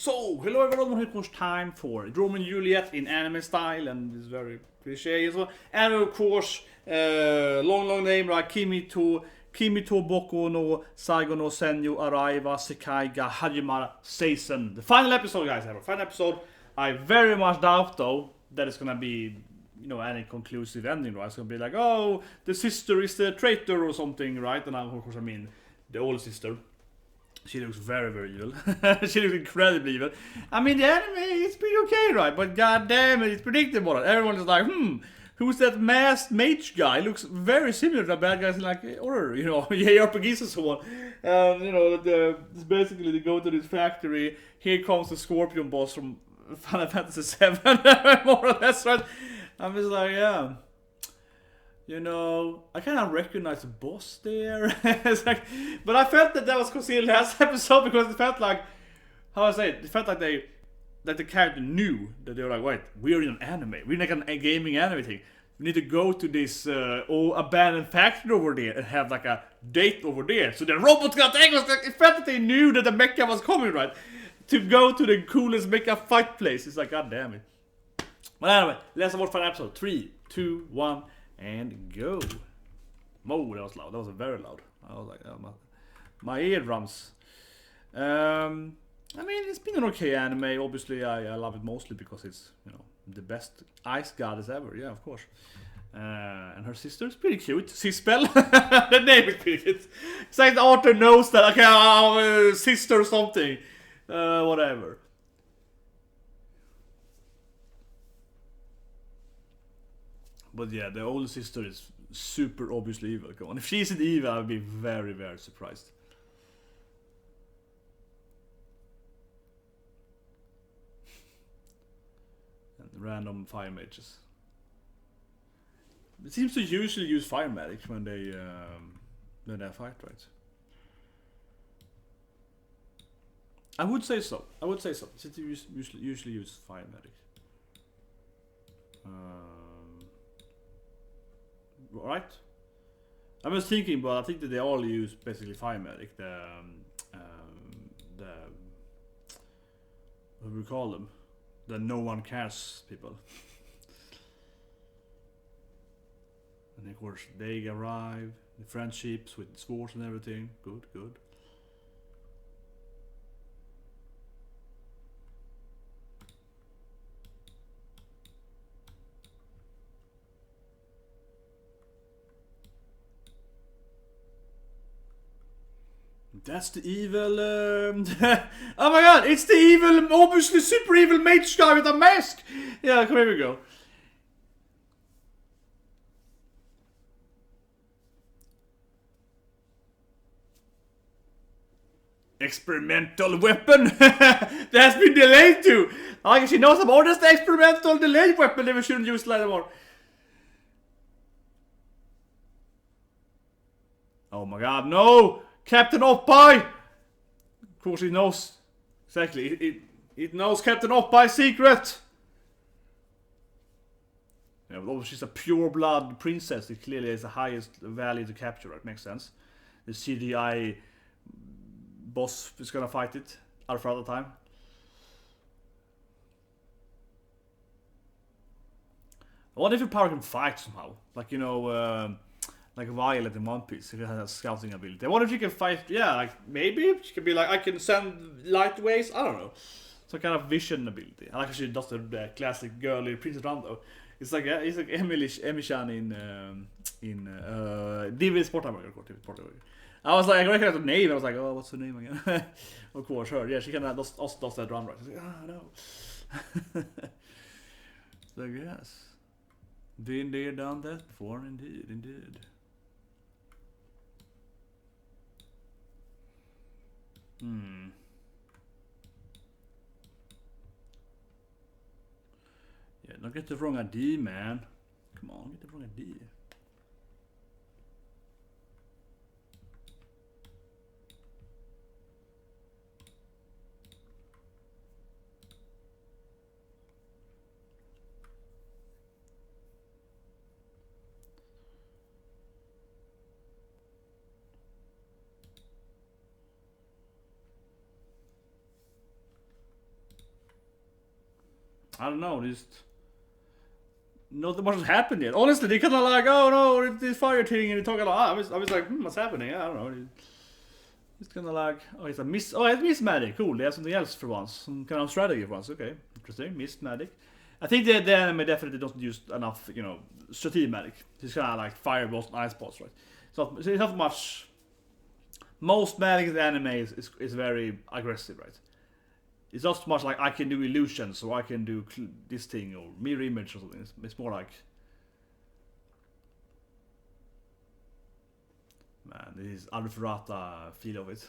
So, hello everyone, it was time for Romeo and Juliet in anime style, and it's very cliche as well. And of course, long name, right? Kimi to Boku no Saigo no Senjou Arui Sekai ga Hajimaru Seisen. The final episode, guys. Final episode. I very much doubt, though, that it's gonna be, any conclusive ending, right? It's gonna be like, oh, the sister is the traitor or something, right? And of course, I mean, the older sister. She looks very, very evil. She looks incredibly evil. I mean, the anime is pretty okay, right? But god damn it, it's predictable. Everyone is like, who's that masked mage guy? Looks very similar to bad guys in like horror, JRPGs and so on. It's basically they go to this factory. Here comes the Scorpion boss from Final Fantasy VII, more or less, right? I'm just like, yeah. I kind of recognize the boss there. It's like, but I felt that was concealed last episode because it felt like, it felt like the character knew that they were like, wait, we're in an anime. We're like a gaming anime thing. We need to go to this abandoned factory over there and have like a date over there. So the robots got angry. It felt that they knew that the mecha was coming, right? To go to the coolest mecha fight place. It's like, god damn it. But anyway, let's watch for an episode. 3, 2, 1. And go. Whoa, that was loud. That was very loud. I was like, oh, my eardrums. I mean, it's been an okay anime. Obviously, I love it mostly because it's, the best ice goddess ever. Yeah, of course. And her sister's pretty cute. Sisbel. The name is pretty cute. It's like the author knows that, okay, sister or something. Whatever. But yeah, the older sister is super obviously evil. Come on, if she isn't evil, I'd be very, very surprised. And random fire mages. It seems to usually use fire medics when they fight, right? I would say so. It usually use fire medics. Right? I was thinking, but I think that they all use basically fire medic. What do we call them? The no one cares people. And of course they arrive, the friendships with swords and everything. Good. That's the evil. Oh my god, it's the evil, obviously super evil mage guy with a mask. Yeah, come here we go. Experimental weapon. That has been delayed too. I guess she knows about this. The experimental delayed weapon that we shouldn't use anymore. Oh my god, no! Captain Oppai! Of course he knows. Exactly, it knows Captain Oppai's secret! Yeah, but she's a pure blood princess. It clearly is the highest value to capture. It makes sense. The CGI boss is gonna fight it for other time. I wonder if your power can fight somehow. Like, like Violet in One Piece, if it has a scouting ability. I wonder if she can fight, like, maybe she can be like, I can send light waves, I don't know. Some kind of vision ability. I like how she does the classic girly Princess Rando. It's like Emmy-chan in DV Sporthamburger. I was like, I recognized her name, I was like, oh, what's her name again? Of course, her. Yeah, she can also does that drum right. I was like, no. So, yes. Been there, done that before, indeed. Yeah, don't get the wrong ID, man. Come on, get the wrong ID. I don't know, just not much has happened yet. Honestly, they kind of like, oh no, this fire thing, and they talk a lot. I was like, what's happening? I don't know. It's kind of like, oh, it's a miss. Oh, it's Miss Magic. Cool. They have something else for once. Some kind of strategy for once. Okay, interesting. Miss Magic. I think the anime definitely doesn't use enough, strategic magic. It's kind of like fireballs and ice balls, right? So it's not much. Most magic in the anime is very aggressive, right? It's not so much like I can do illusions or I can do this thing or mirror image or something. It's more like, man, this is Alfrata feel of it.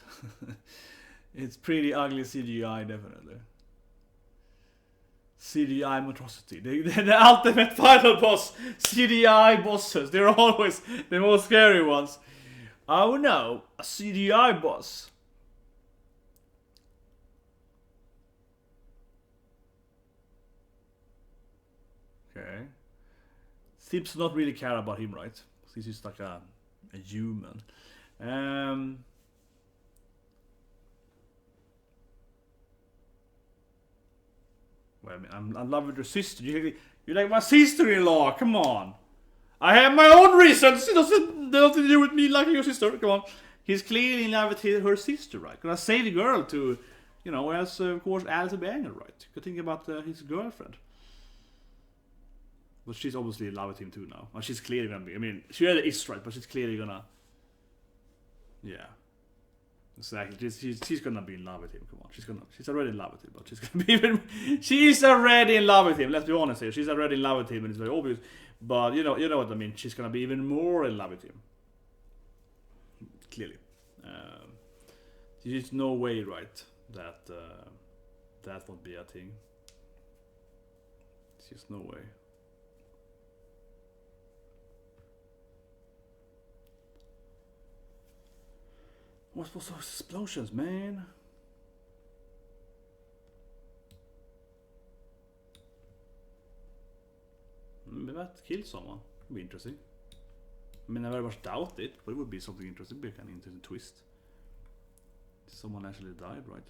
It's pretty ugly CGI, definitely. CGI monstrosity. The ultimate final boss. CGI bosses. They're always the most scary ones. Oh no, a CGI boss. Okay. Seems to not really care about him, right? He's just like a human. Well, I mean, I'm in love with your sister. You're like my sister-in-law. Come on. I have my own reasons. It doesn't nothing to do with me liking your sister. Come on. He's clearly in love with her sister, right? Gonna save the girl to, as of course Alice Banger, right? Could think about his girlfriend. But she's obviously in love with him too now. Well, she's clearly gonna be. I mean, she already is, right? But she's clearly gonna. Yeah. Exactly. She's gonna be in love with him. Come on. She's already in love with him, but she's gonna be even. She's already in love with him. Let's be honest here. She's already in love with him, and it's very obvious. But you know what I mean. She's gonna be even more in love with him. Clearly, there's no way, right? That that won't be a thing. There's just no way. What's those explosions, man? Maybe that killed someone. Would be interesting. I mean, I very much doubt it, but it would be something interesting. Be an interesting twist. Someone actually died, right?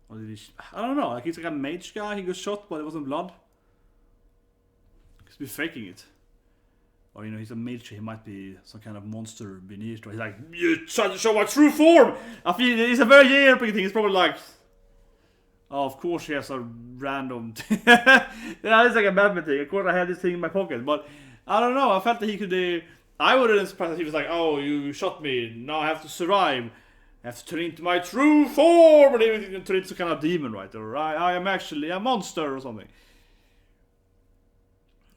Or did he I don't know, like he's like a mage guy, he got shot but it wasn't blood. He's been faking it. Or he's a mage, he might be some kind of monster beneath. He's like, you try to show my true form! I feel it's a very JRPG thing, it's probably like, oh, of course he has a random yeah, it's like a Batman thing. Of course I had this thing in my pocket, but I don't know, I felt that he could I wouldn't be surprised if he was like, oh, you shot me, now I have to survive. I have to turn into my true form, and he can turn into some kind of demon, right? Or I am actually a monster or something.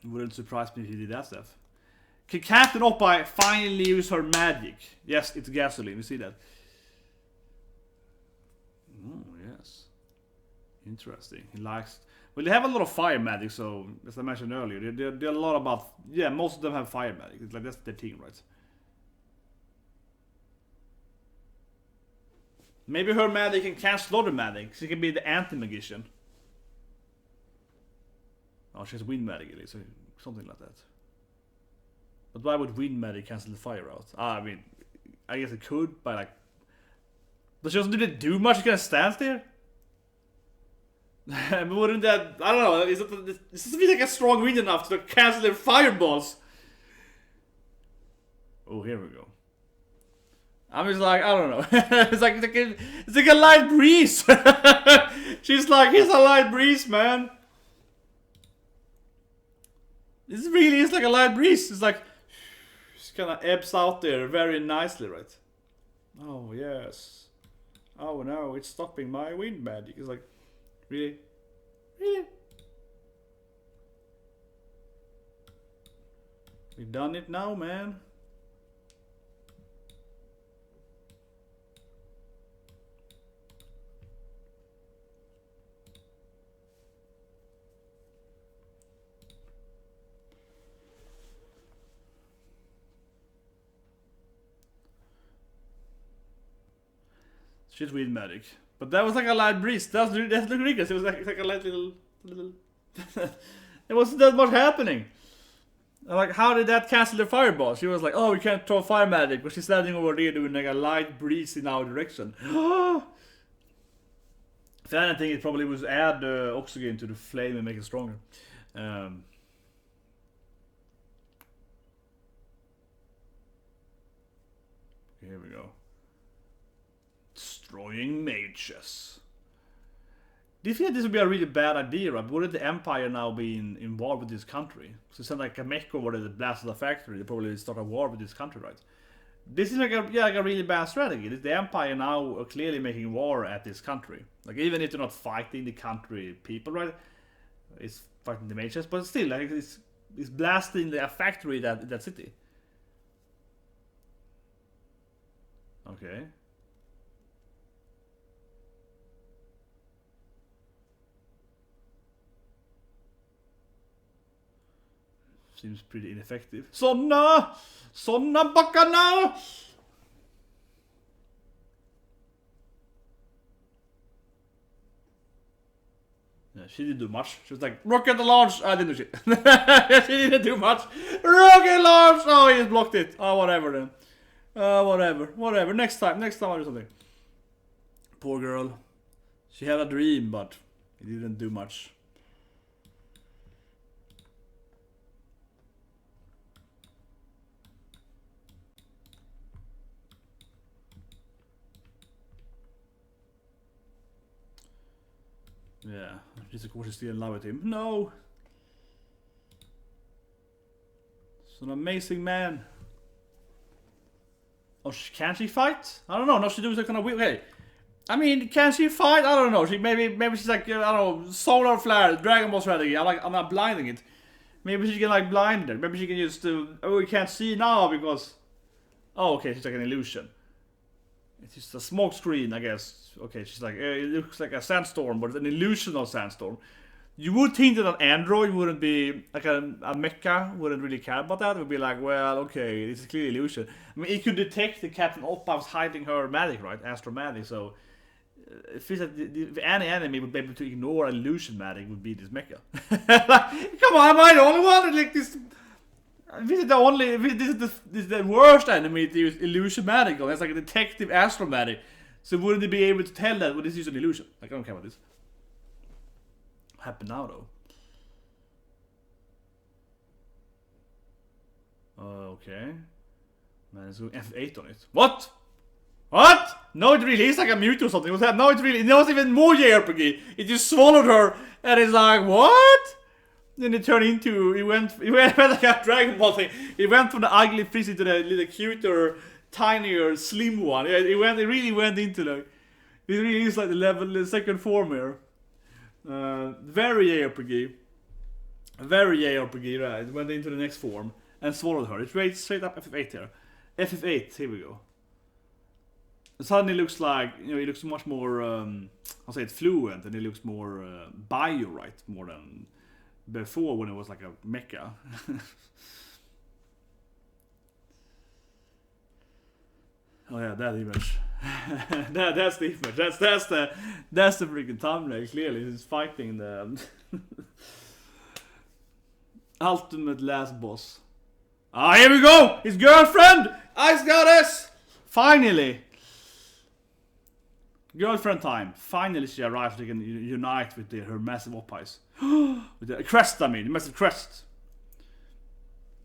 It wouldn't surprise me if he did that stuff. Can Captain Oppai finally use her magic? Yes, it's gasoline, we see that. Oh, yes. Interesting. He likes... Well, they have a lot of fire magic, so, as I mentioned earlier, they're a lot about... Yeah, most of them have fire magic. It's like, that's their thing, right? Maybe her magic can cancel other magic. She can be the anti-magician. Oh, she has wind magic, at least. So something like that. But why would wind magic cancel the fire out? I mean, I guess it could, but like... But she doesn't really do much, she kind of stands there? But wouldn't that... I don't know, is this like a strong wind enough to cancel their fireballs? Oh, here we go. I'm just like, I don't know. it's like a light breeze. She's like, it's a light breeze, man. This really is like a light breeze. It's like, she kind of ebbs out there very nicely, right? Oh, yes. Oh, no, it's stopping my wind magic. It's like, really? Really? We done it now, man. Shit, wind magic. But that was like a light breeze. That's ridiculous. It was like a light little. It wasn't that much happening. Like, how did that cancel the fireball? She was like, oh, we can't throw fire magic, but she's standing over there doing like a light breeze in our direction. If anything, it probably was add oxygen to the flame and make it stronger. Here we go. Destroying mages. Do you think this would be a really bad idea, right? Wouldn't the Empire now be involved with this country? So it's not like a mecha over the blast of the factory, they probably start a war with this country, right? This is like a really bad strategy. The Empire now are clearly making war at this country. Like, even if they're not fighting the country people, right? It's fighting the mages, but still, like, it's blasting the factory that city. Okay. Seems pretty ineffective. Såna backarna! Yeah, she didn't do much. She was like, rocket launch! I didn't do shit. She didn't do much. Rocket launch! Oh, he just blocked it. Oh, whatever then. Whatever. Next time I'll do something. Poor girl. She had a dream, but it didn't do much. Yeah, she's of course still in love with him. No! It's an amazing man. Oh, can she fight? I don't know. No, she does that kind of weird. Okay. I mean, can she fight? I don't know. Maybe she's like, I don't know, solar flare, Dragon Ball strategy. I'm not blinding it. Maybe she can like blind it. Maybe she can just oh, we can't see now because. Oh, okay, she's like an illusion. It's just a smoke screen, I guess. Okay, she's like, it looks like a sandstorm, but it's an illusional sandstorm. You would think that an android wouldn't be, like a mecha wouldn't really care about that. It would be like, well, okay, this is clearly illusion. I mean, it could detect the Captain Oppa was hiding her magic, right? Astro magic, so it feels like if any enemy would be able to ignore illusion magic would be this mecha. Like, come on, am I the only one? Like this... This is the worst enemy to use illusion magic on. It's like a detective astro magic. So wouldn't they be able to tell that this is an illusion? Like, I don't care about this. What happened now though? Okay. Man, it's going F8 on it. What? No, it really is like a mewtwo or something. What's that? No, it was even more JRPG. It just swallowed her and it's like, what? Then it turned into, it went like a Dragon Ball thing. It went from the ugly Frizzy to the little cuter, tinier, slim one. It really went into like, it really is like the second form here. Very JRPG, right? It went into the next form and swallowed her. It raised straight up FF8 here. FF8, here we go. It suddenly looks like, it looks much more, I'll say it's fluent, and it looks more bio, right? More than before when it was like a mecha. Oh yeah, that image. That's the image. That's the freaking thumbnail. Clearly, he's fighting the ultimate last boss. Ah, here we go. His girlfriend, Ice Goddess. Finally, girlfriend time. Finally, she arrives. They can unite with her massive oppies. With the crest, I mean, the massive crest.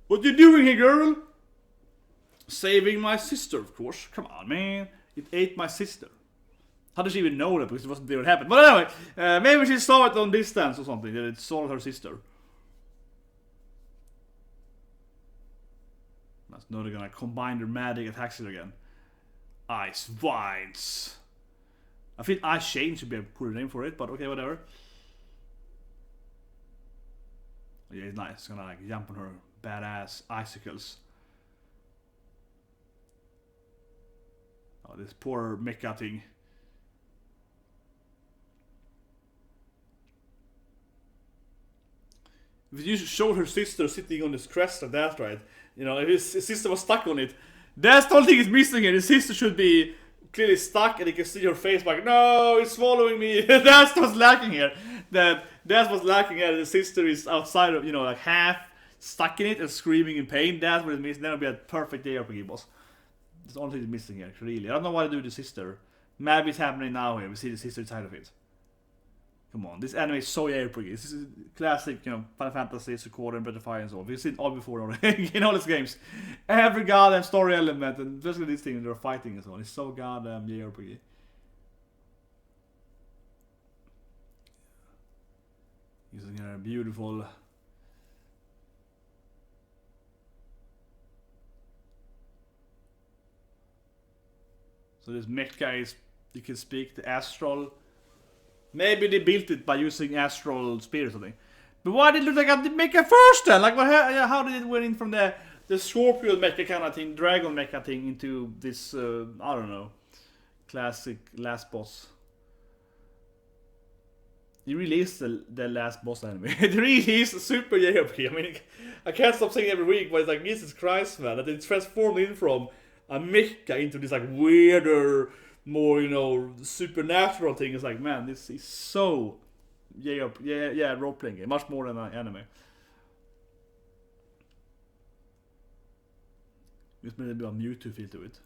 What you doing here, girl? Saving my sister, of course. Come on, man. It ate my sister. How does she even know that? Because it wasn't there what happened. But anyway, maybe she saw it on distance or something. That it saw her sister. Now they're gonna combine their magic attacks again. Ice Vines. I think Ice Shane should be able to put a name for it, but okay, whatever. Yeah, it's nice. It's gonna like jump on her badass icicles. Oh, this poor mecha thing. If you showed her sister sitting on this crest like that, right? If his sister was stuck on it. That's the only thing is missing here. His sister should be clearly stuck and you can see her face like, no, it's swallowing me. That's what's lacking here. That's what's lacking here. The sister is outside of, like half stuck in it and screaming in pain. That's what it means. Then it'll be a perfect JRPG boss. That's the only thing missing here, really. I don't know why they do the sister. Maybe it's happening now here. We see the sister side of it. Come on, this anime is so JRPG. This is classic, you know, Final Fantasy, Suikoden, and Butterfly and so on. We've seen it all before already in all these games. Every goddamn story element, and especially this thing, they're fighting and so on. It's so goddamn JRPG. Using a beautiful... So this mecha is, you can speak the astral. Maybe they built it by using astral spear or something. But why did it look like a mecha first then? Like, how did it went in from the Scorpio mecha kind of thing, dragon mecha thing, into this, I don't know, classic last boss? It really is the last boss anime. It really is super JRPG. I mean, I can't stop saying every week, but it's like, Jesus Christ, man, that it transformed in from a mecha into this like weirder, more, you know, supernatural thing. Is like, man, this is so role playing game, much more than an anime. Just made a bit of mewtwo feel to it.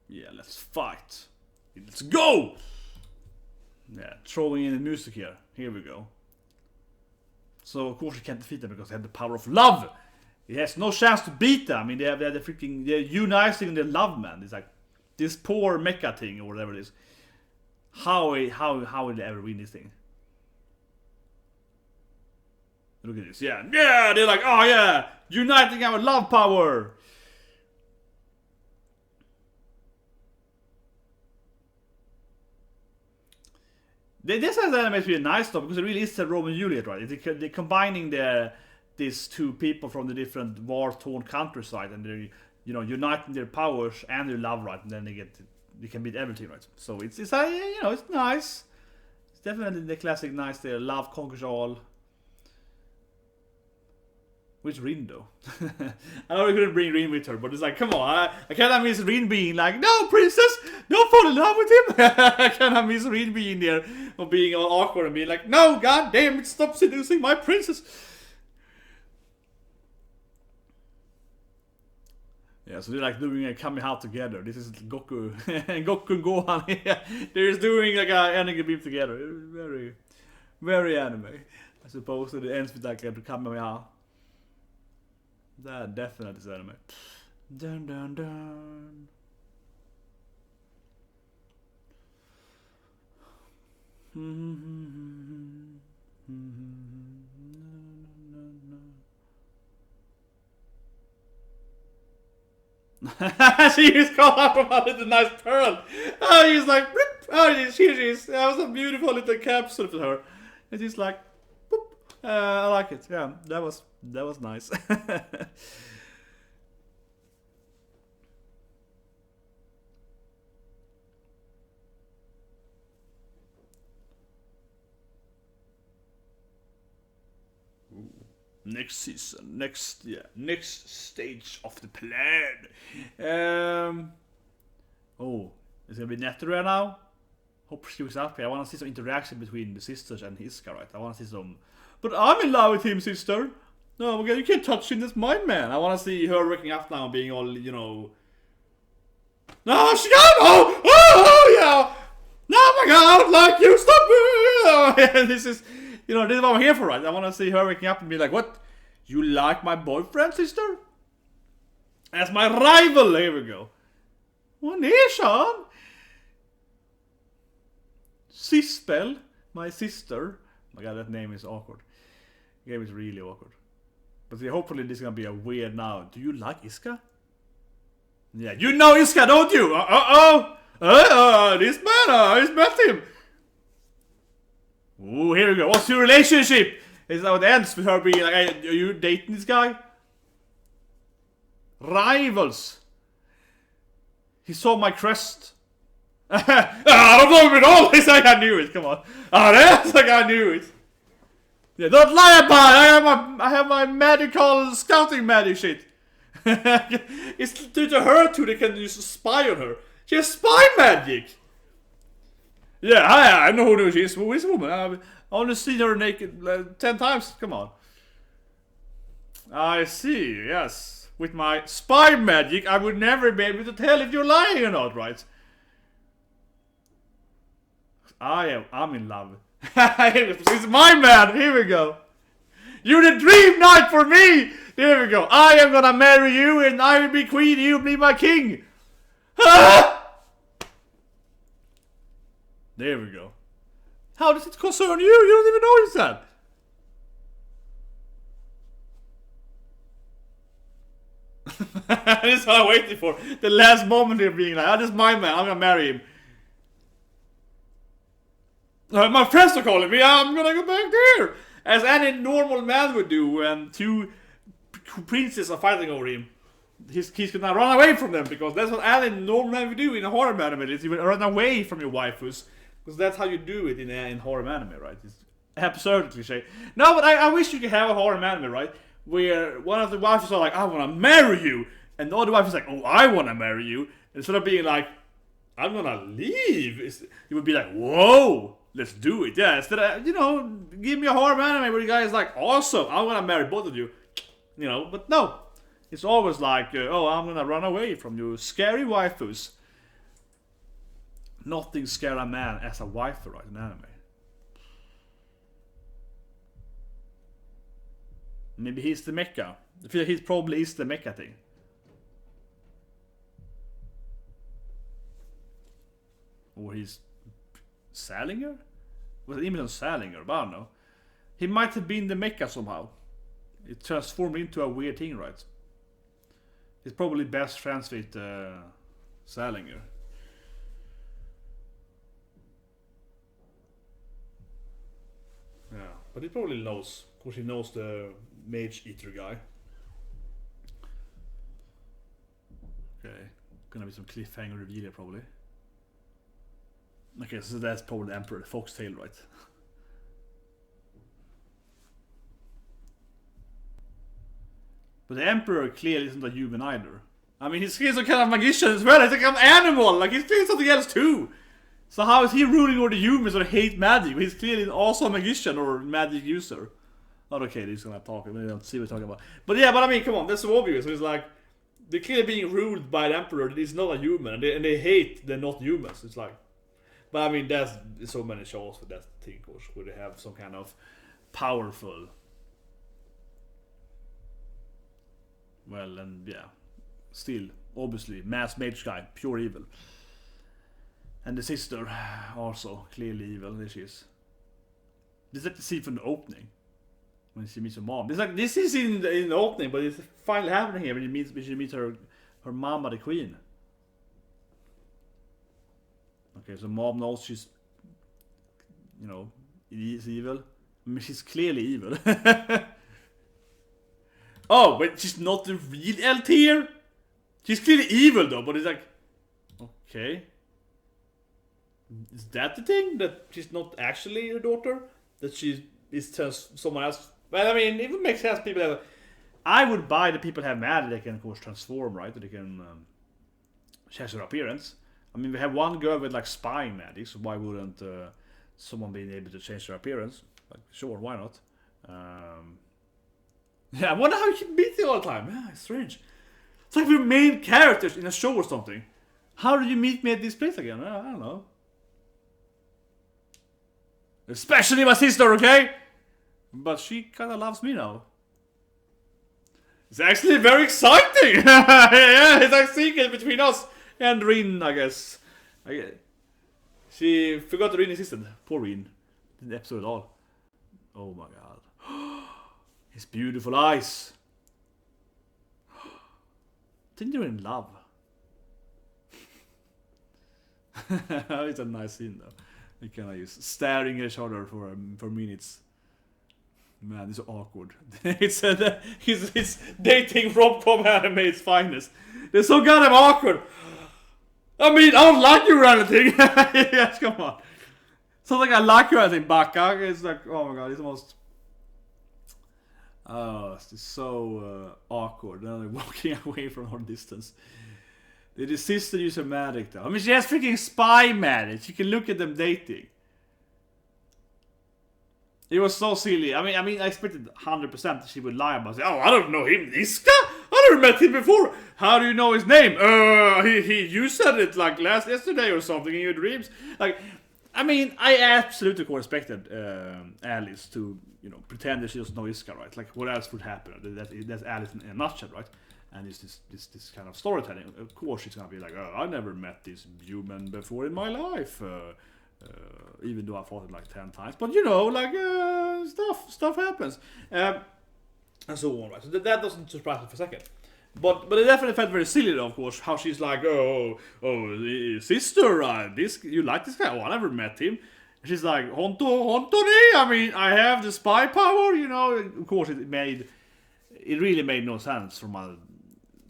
Yeah, let's fight. Let's go. Yeah, throwing in the music here. Here we go. So of course you can't defeat them because they have the power of love. He has no chance to beat them. I mean, they're they're uniting their love, man. It's like this poor mecha thing or whatever it is. How will they ever win this thing? Look at this. Yeah, they're like, oh yeah, uniting our love power. This anime is really nice though, because it really is a Romeo and Juliet, right? They're combining these two people from the different war-torn countryside, and they're, you know, uniting their powers and their love, right? And then they can beat everything, right? So it's you know, it's nice. It's definitely the classic nice there. Love conquers all. Which Rin though? I know we couldn't bring Rin with her, but it's like, come on, I cannot miss Rin being like, no, princess, don't fall in love with him. I cannot miss Rin being there, or being all awkward and being like, no, god damn it, stop seducing my princess. Yeah, so they're like doing a coming out together. This is Goku and Goku and Gohan. They're just doing like a energy beam together. Very, very anime. I suppose that it ends with like a Kamehameha. That definitely is anime. Dun dun dun. She is called out from a little nice pearl. Oh, he's like, rip. Oh, she is. That was a beautiful little capsule for her. And she's like, boop. I like it. Yeah, that was nice. Next season, next stage of the plan. Oh, is it gonna be Netero now? Hope she was up here. I wanna see some interaction between the sisters and Iska, right? I wanna see some. But I'm in love with him, sister. No, okay, you can't touch him. That's my man. I wanna see her waking up now, being all, you know. No, she got. Oh yeah. No, my God, like you stop. This is. You know, this is what I'm here for, right? I want to see her waking up and be like, what? You like my boyfriend, sister? As my rival, here we go. What is Sean? Sisbel, my sister. My God, that name is awkward. The game is really awkward. But see, hopefully this is going to be a weird now. Do you like Iska? Yeah, you know Iska, don't you? This man, he's met him. Ooh, here we go. What's your relationship? Is that what it ends with her being like, hey, are you dating this guy? Rivals. He saw my crest. I don't know him at all. It's like I knew it. Come on. That's like I knew it. Yeah, don't lie about it. I have my medical scouting magic shit. It's to her too. They can just spy on her. She has spy magic. Yeah, I know who she is. Who is a woman? I've only seen her naked 10 times. Come on. I see, yes. With my spy magic, I would never be able to tell if you're lying or not, right? I'm in love. It's my man. Here we go. You're the dream knight for me. Here we go. I am gonna marry you, and I will be queen. You will be my king. There we go. How does it concern you? You don't even notice that. This is what I waited for. The last moment of being like, this is my man. I'm gonna marry him. My friends are calling me. I'm gonna go back there. As any normal man would do when two princes are fighting over him. He's gonna run away from them, because that's what any normal man would do in a horror anime. Is you run away from your waifus, because that's how you do it in horror anime, right? It's absurd cliche. No, but I wish you could have a horror anime, right? Where one of the wives are like, I wanna marry you, and the other wife is like, oh, I wanna marry you. Instead of being like, I'm gonna leave, it would be like, whoa, let's do it. Yeah, instead of, give me a horror anime where the guy is like, awesome, I'm gonna marry both of you. But no. It's always like, oh, I'm gonna run away from you scary waifus. Nothing scare a man as a waifu, right, in anime. Maybe he's the mecha. I feel like he probably is the mecha thing. Or he's Salinger? Was it even on Salinger? But I don't know. He might have been the mecha somehow. It transformed into a weird thing, right? He's probably best friends with Salinger. Yeah, but he probably knows. Of course, he knows the Mage Eater guy. Okay, gonna be some cliffhanger reveal here, probably. Okay, so that's probably the Emperor, the foxtail, right? But the Emperor clearly isn't a human either. I mean, he's some kind of magician as well. He's like an animal. Like, he's doing something else too. So how is he ruling over the humans that hate magic? He's clearly also a magician or magic user. Not okay, he's gonna talk. We don't see what we're talking about. But yeah, but I mean, come on, that's so obvious. It's like, they're clearly being ruled by the Emperor that is not a human. And they hate the not humans. It's like... But I mean, there's so many shows for that thing, of course, where they have some kind of powerful... Well, and yeah, still, obviously, mass mage guy, pure evil. And the sister, also clearly evil, there she is. This is like the scene from the opening, when she meets her mom. It's like, this is in the opening, but it's finally happening here when she meets her mama, the queen. Okay, so mom knows she's, is evil. I mean, she's clearly evil. Oh, but she's not the real L tier? She's clearly evil though, but it's like... Okay. Is that the thing? That she's not actually her daughter? That she is just someone else? Well, I mean, it would make sense. People have... I would buy the people have magic, they can of course transform, right? They can change their appearance. I mean, we have one girl with like spying magic, so why wouldn't someone be able to change their appearance? Like, sure, why not? Yeah, I wonder how you can beat it all the time. Yeah, it's strange. It's like we're main characters in a show or something. How did you meet me at this place again? I don't know. Especially my sister, okay? But she kind of loves me now. It's actually very exciting! Yeah, it's like secret between us and Rin, I guess. She forgot that Rin existed. Poor Rin. Didn't episode at all. Oh my god. His beautiful eyes. I think they're in love. It's a nice scene though. They kind of use staring at each other for minutes. Man, it's so awkward. It's dating rom-com anime's finest. They're so goddamn awkward. I mean, I don't like you or anything. Yes, come on. It's not like I like you or anything, Baka. It's like, oh my god, it's almost... Oh, it's just so awkward. Now they're walking away from our distance. Did his sister use her magic though? I mean, she has freaking spy magic. She can look at them dating. It was so silly. I mean, I expected 100% that she would lie about it. Oh, I don't know him, Iska. I never met him before. How do you know his name? You said it like yesterday or something in your dreams. Like, I mean, I absolutely expected Alice to, pretend that she doesn't know Iska, right? Like, what else would happen? That's Alice in a nutshell, right? And it's this kind of storytelling. Of course, she's gonna be like, oh, I never met this human before in my life. Even though I fought it like 10 times, but stuff happens, and so on, right? So that doesn't surprise me for a second, but it definitely felt very silly, though, of course, how she's like, oh, sister, you like this guy? Oh, I never met him. And she's like, Honto ni? I mean, I have the spy power, Of course, it really made no sense from a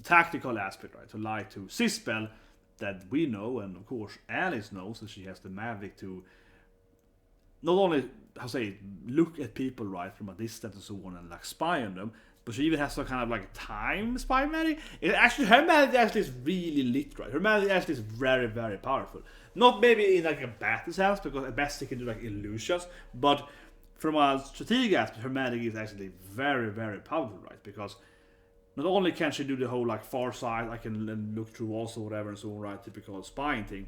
tactical aspect, right? To lie to Sisbel, that we know, and of course Alice knows that she has the magic to not only look at people right from a distance and so on and like spy on them, but she even has some kind of like time spy magic. Her magic actually is really lit, right? Her magic actually is very, very powerful. Not maybe in like a battle sense, because at best she can do like illusions, but from a strategic aspect, her magic is actually very, very powerful, right? Because not only can she do the whole like far side, I can look through walls or whatever and so on, right, typical spying thing,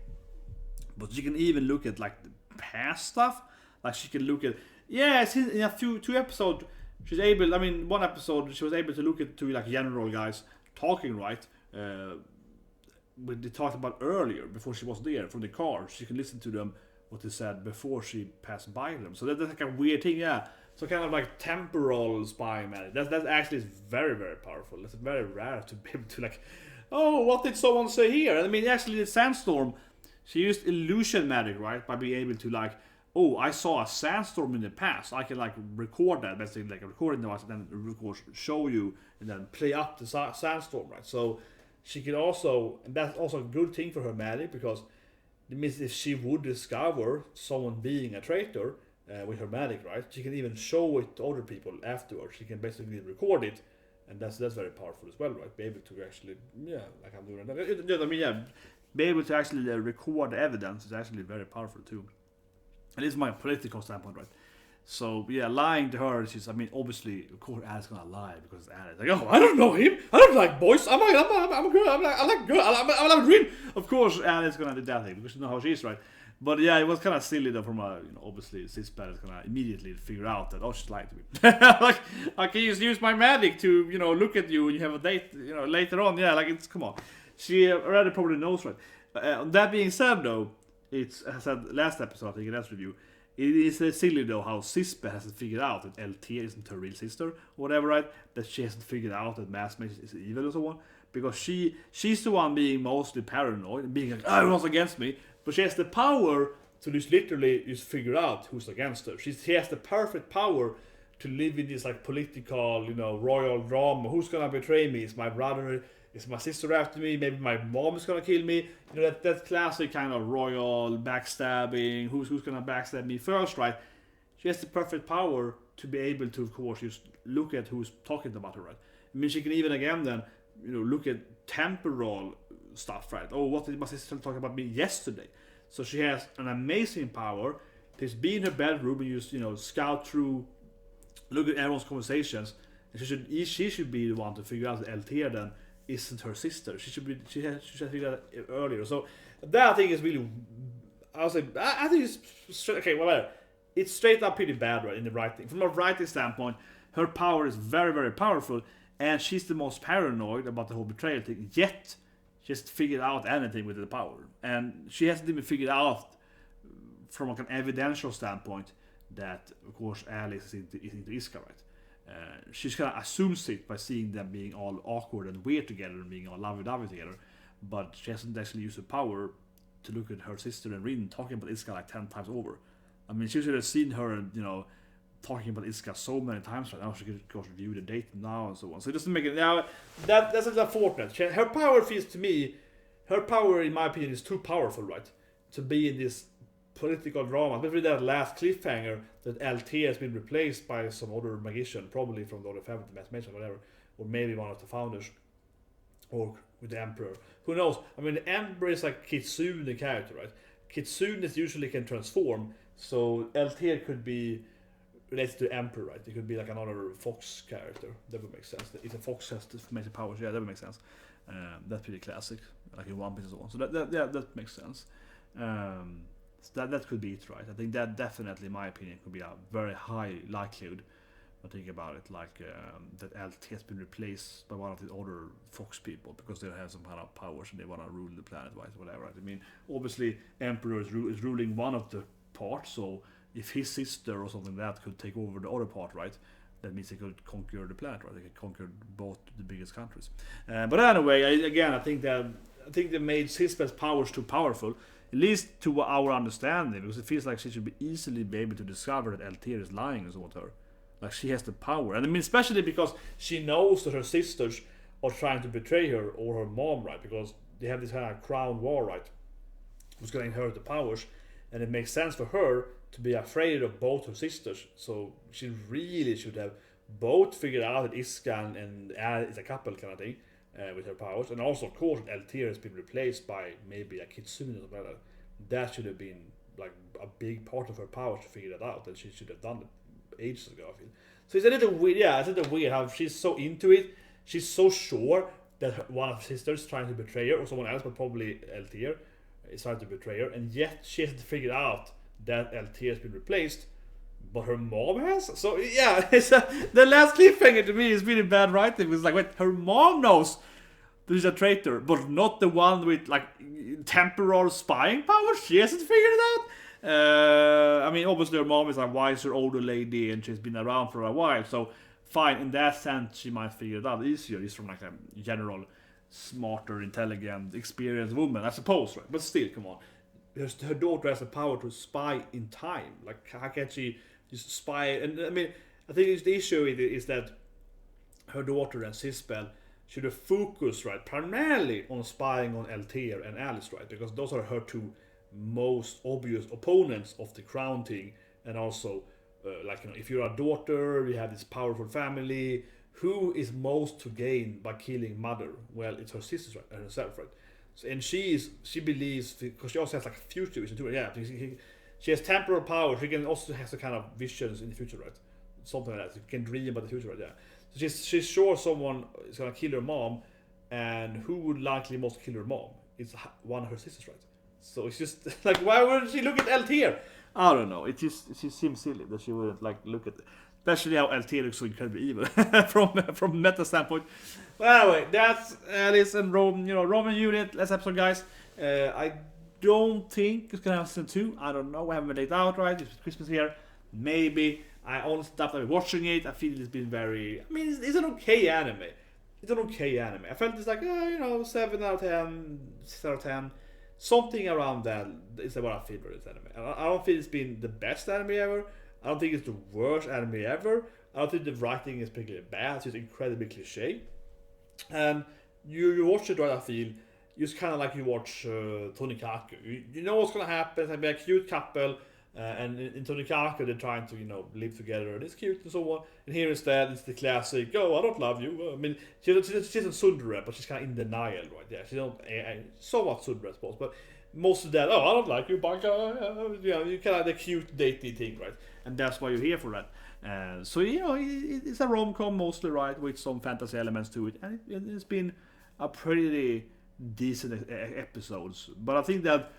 but she can even look at like the past stuff. Like she can look at, in a two episodes, she's able. I mean, one episode she was able to look at two like general guys talking, right? What they talked about earlier before she was there from the car. She can listen to them what they said before she passed by them. So that's like a weird thing, yeah. So kind of like temporal spying magic. That actually is very, very powerful. It's very rare to be able to like, oh, what did someone say here? I mean, actually, the sandstorm, she used illusion magic, right? By being able to like, oh, I saw a sandstorm in the past. I can like record that, basically like a recording device, and then record, show you, and then play up the sandstorm, right? So she can also, and that's also a good thing for her magic, because it means if she would discover someone being a traitor, with her magic, right? She can even show it to other people afterwards. She can basically record it, and that's very powerful as well, right? Be able to actually, like I'm doing that. I mean, be able to actually record evidence is actually very powerful too. And this is my political standpoint, right? So lying to her, obviously, of course, Alice gonna lie because Alice like, oh, I don't know him. I don't like boys. I'm a girl. I like girl. I love dream. Of course, Alice gonna do that thing because you know how she is, right? But it was kind of silly though. From a obviously, Sisbel is gonna immediately figure out that she's lying to me. Like I can just use my magic to look at you and you have a date later on. Yeah, like it's come on. She already probably knows, right? That being said, though, it's as I said last episode, I think in that review. It is silly though how Sisbel hasn't figured out that LT isn't her real sister or whatever, right? That she hasn't figured out that Mass Mage is evil or so on, because she's the one being mostly paranoid and being like, oh, everyone's against me. But she has the power to just literally just figure out who's against her. She has the perfect power to live in this like political, royal drama. Who's gonna betray me? Is my brother? Is my sister after me? Maybe my mom is gonna kill me. That classic kind of royal backstabbing. Who's gonna backstab me first, right? She has the perfect power to be able to, of course, just look at who's talking about her, right? I mean, she can even again then, look at temporal stuff, right? Oh, what did my sister talk about me yesterday? So she has an amazing power to just be in her bedroom and just scout through, look at everyone's conversations, and she should be the one to figure out that LT then isn't her sister. She should figure that out earlier. So that I think is really, I think it's straight, okay, whatever. It's straight up pretty bad, right, in the writing. From a writing standpoint, her power is very, very powerful, and she's the most paranoid about the whole betrayal thing. Yet she hasn't figured out anything with the power, and she hasn't even figured out from like an evidential standpoint that, of course, Alice is into Iska, right? She kind of assumes it by seeing them being all awkward and weird together and being all lovey-dovey together, but she hasn't actually used her power to look at her sister and Rin talking about Iska like 10 times over. I mean, she should have seen her, talking about Iska so many times right now. She could, of course, review the date now and so on. So it doesn't make it now. That's unfortunate. Her power feels to me, her power, in my opinion, is too powerful, right? To be in this political drama, especially that last cliffhanger that LT has been replaced by some other magician, probably from the other family, the Mass Mage or whatever, or maybe one of the founders, or with the Emperor. Who knows? I mean, the Emperor is like Kitsune character, right? Kitsune usually can transform, so Altair could be related to Emperor, right? It could be like another fox character. That would make sense. If a fox has major powers, yeah, that would make sense. That's pretty classic, like in One Piece and so on. So that makes sense. So that could be it, right? I think that definitely, in my opinion, could be a very high likelihood. I think about it, like that LT has been replaced by one of the other fox people because they have some kind of powers and they want to rule the planet, right? Whatever. Right? I mean, obviously, Emperor is ruling one of the parts, so if his sister or something like that could take over the other part, right? That means they could conquer the planet, right? They could conquer both the biggest countries. But anyway, I think they made Sisbel's powers too powerful, at least to our understanding, because it feels like she should be able to discover that Altair is lying and so on to her. Like she has the power, and I mean especially because she knows that her sisters are trying to betray her or her mom, right? Because they have this kind of crown war, right? Who's going to inherit the powers, and it makes sense for her to be afraid of both her sisters. So she really should have both figured out that Iska and Al is a couple kind of thing with her powers, and also of course Altair has been replaced by maybe a Kitsune or something like that. That should have been like a big part of her powers to figure that out, and she should have done it ages ago, I feel. So it's a little weird, it's a little weird how she's so into it. She's so sure that one of her sisters is trying to betray her, or someone else, but probably Altair is trying to betray her, and yet she hasn't figured out that Altair has been replaced, but her mom has. So yeah, the last cliffhanger to me is really bad writing. It's like, wait, her mom knows there's a traitor, but not the one with like temporal spying powers. She hasn't figured it out. I mean, obviously her mom is a wiser older lady and she's been around for a while, so fine, in that sense she might figure it out easier. It's from like a general smarter, intelligent, experienced woman, I suppose, right? But still, come on, her daughter has the power to spy in time. Like, how can she just spy? And I mean, I think the issue is that her daughter and Sisbel should have focused, right, primarily on spying on Altair and Alice, right? Because those are her two most obvious opponents of the crown thing, and also like, you know, if you're a daughter, you have this powerful family, who is most to gain by killing mother? Well, it's her sisters, right, and herself, right? So, and she believes, because she also has like future vision too, yeah, she has temporal power, she can also has the kind of visions in the future, right? Something like that, she can dream about the future, right? Yeah. So she's sure someone is gonna kill her mom, and who would likely most kill her mom? It's one of her sisters, right? So it's just like, why wouldn't she look at Altair? I don't know. It seems silly that she wouldn't like look at, especially how Altair looks so incredibly evil from meta standpoint. But anyway, that's Alice and Roman unit. Last episode, guys. I don't think it's gonna have season 2. I don't know. We haven't made it out, right? It's Christmas here. Maybe. I honestly after watching it, I feel it's been very. I mean, it's an okay anime. It's an okay anime. I felt it's like 7 out of 10, 6 out of 10. Something around that is what I feel for this anime. I don't feel it's been the best anime ever. I don't think it's the worst anime ever. I don't think the writing is particularly bad. It's just incredibly cliche. And you watch it, right? I feel it's kind of like you watch Tonikaku. You know what's gonna happen. It's gonna be a cute couple, and in Tonikaku they're trying to live together, and it's cute and so on. And here instead it's the classic, I don't love you. I mean, she's a tsundere, but she's kind of in denial, right? Yeah, she don't somewhat tsundere, I suppose, but most of that, I don't like you, but you kind of the cute dating thing, right? And that's why you're here for that. So it's a rom-com mostly, right, with some fantasy elements to it, and it's been a pretty decent episodes. But I think that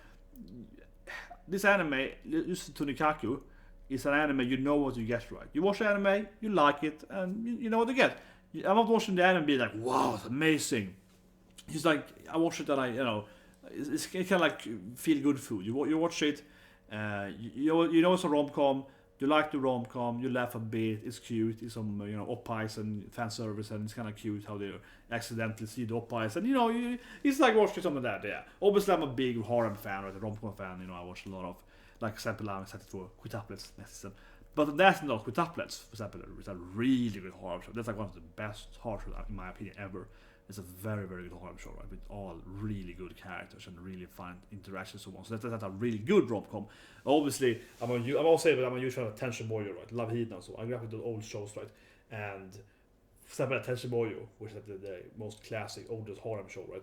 this anime, Tonikaku, is an anime you know what you get, right? You watch the anime, you like it, and you know what you get. I'm not watching the anime and be like, wow, it's amazing. It's like, I watch it and it's kind of like feel good food. You watch it, you know it's a rom-com, you like the rom-com, you laugh a bit, it's cute, it's some oppies and fan service, and it's kind of cute how they accidentally see the oppies, and it's like watching something like that. Yeah, obviously I'm a big horror fan, or a rom-com fan. I watch a lot of, like example, I'm excited for Quintuplets next season, but that's not Quintuplets. For example, it's a really good horror show. That's like one of the best horror shows in my opinion ever. It's a very, very good horror show, right? With all really good characters and really fun interactions and so on. So that's a really good rom-com. Obviously, I'm also a huge fan of Tenshin Moyo, right? Love Heat and so on. I grew up with the old shows, right? And for example, Tenshin Moyo, which is the most classic, oldest horror show, right?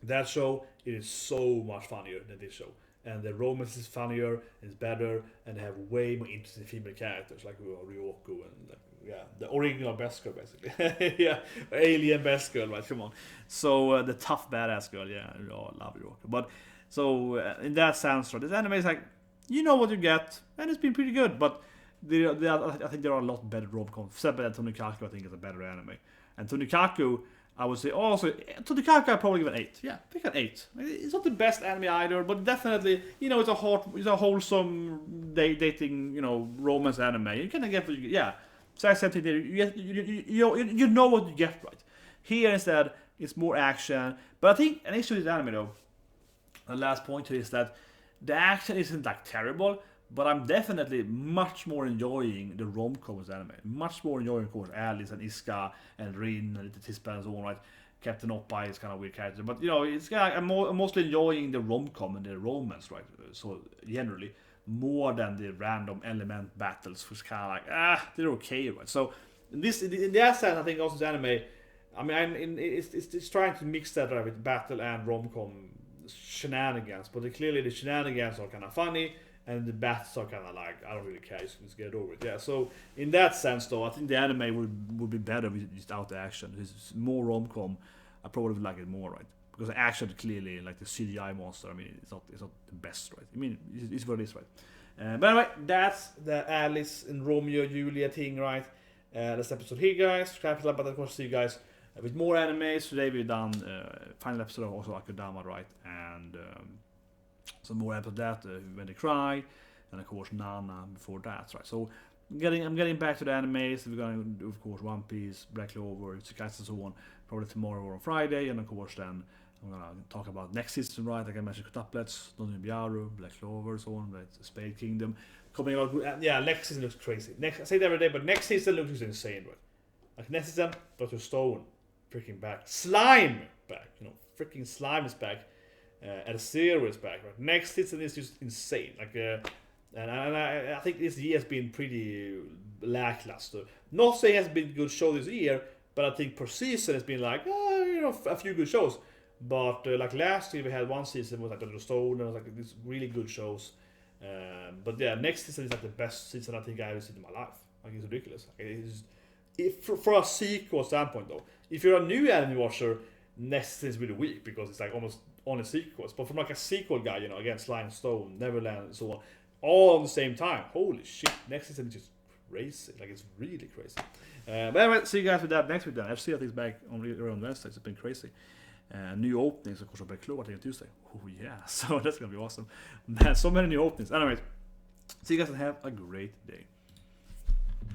That show, it is so much funnier than this show. And the romance is funnier, it's better, and they have way more interesting female characters like Ryoko and the original best girl basically. Yeah, alien best girl, right? Come on. So the tough badass girl, yeah, I love Ryoko. But so in that sense, right, this anime is like you know what you get, and it's been pretty good. But I think there are a lot better rom-coms. Except that Tonikaku, I think is a better anime. And Tonikaku, I would say also Tonikaku I probably give an 8. Yeah, pick an 8. It's not the best anime either, but definitely it's a wholesome dating romance anime. You kind of get what you get. Yeah. So I said to you know what you get right. Here instead it's more action, but I think an issue with anime though. The last point here is that the action isn't like terrible, but I'm definitely much more enjoying the rom-coms anime. Much more enjoying, of course, Alice and Iska and Rin and the Sisbel and so on, right? Captain Oppa is kind of a weird character, but it's kind of, I'm mostly enjoying the rom-com and the romance, right? So generally, more than the random element battles, which kind of like they're okay, right? So in that sense, I think also the anime, I mean, it's trying to mix that right with battle and rom-com shenanigans, but clearly the shenanigans are kind of funny. And the battles are kind of like, I don't really care, just get over it. Yeah, so in that sense though, I think the anime would be better without the action. It's more rom-com, I probably would like it more, right? Because the action clearly, like the CGI monster, I mean, it's not the best, right? I mean, it's what it is, right? But anyway, that's the Alice and Romeo Julia thing, right? This episode here, guys. Subscribe to the button, of course, see you guys with more animes. Today we've done final episode of also Akudama, right? And some more episodes of that, When They Cry, and of course Nana before that, right? So I'm getting back to the animes. We're gonna do, of course, One Piece, Black Clover, Sekai, and so on, probably tomorrow or on Friday, and of course then I'm gonna talk about next season, right? Like I mentioned, Quintuplets, Nonobyaru, Black Clover, so on, right? Spade Kingdom coming out. Yeah, next season looks crazy. I say it every day, but next season looks insane, right? Like next season, Dr. Stone, freaking back, Slime back, freaking Slime is back. And Zero is back. Right? Next season is just insane. Like, and I think this year has been pretty lackluster. Not saying it has been a good show this year, but I think per season has been like, a few good shows. But like last year we had one season with like Dr. Stone and like these really good shows. But yeah, next season is like the best season I think I ever seen in my life. Like it's ridiculous. Like, for a sequel standpoint though, if you're a new anime watcher, next season is really weak because it's like almost on a sequels, but from like a sequel guy, again, Slime Stone, Neverland, and so on, all at the same time. Holy shit! Next season is just crazy. Like it's really crazy. But anyway, see you guys with that next week. Then FC I think is back around Wednesday. It's been crazy. New openings, of course, on Black Clover I think on Tuesday. Oh yeah, so that's gonna be awesome. Man, so many new openings. Anyways, see you guys and have a great day.